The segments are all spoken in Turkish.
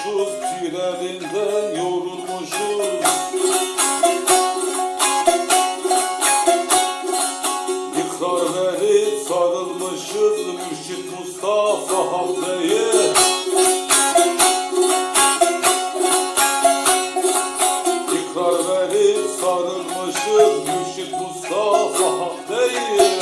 yorulmuşuz, tirelinden yorulmuşuz. İkrar verip sarılmışız, Mürşit Mustafa Hakkı'yı. İkrar verip sarılmışız, Mürşit Mustafa Hakkı'yı.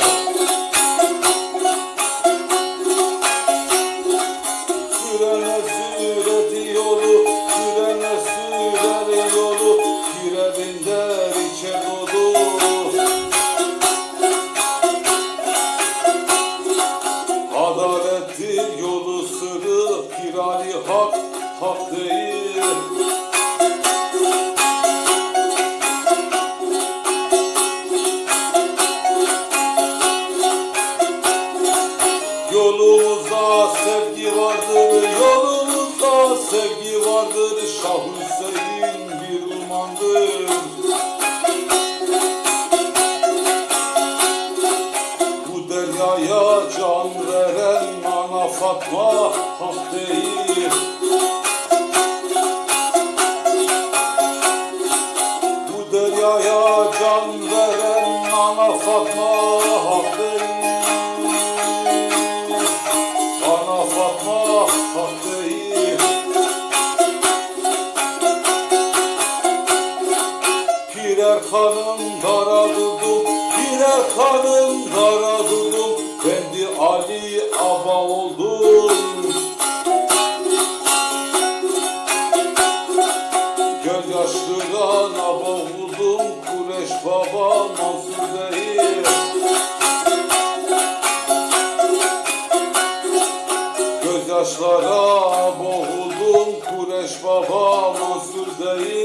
Sürene süreti yolu, sürene sürer yolu, Pirevinden içe dolu. Adalettir yolu sırrı, Pirali hak, hak değil. Yolumuzda sevgi vardır, yolumuzda sevgi vardır. Şah Hüseyin bir umandır. Bu deryaya can veren Ana Fatma hak değil. Bu deryaya can veren Ana Fatma hak değil. Ana Fatma hak değil. Pirer kanım dara durdum, pirer kanım dara durdum. Kendi Ali Aba oldum. Gözyaşlarına boğuldum, Kureş Baba Mansur değil. Gözyaşlara boğuldum, Kureş Baba Mansur değil.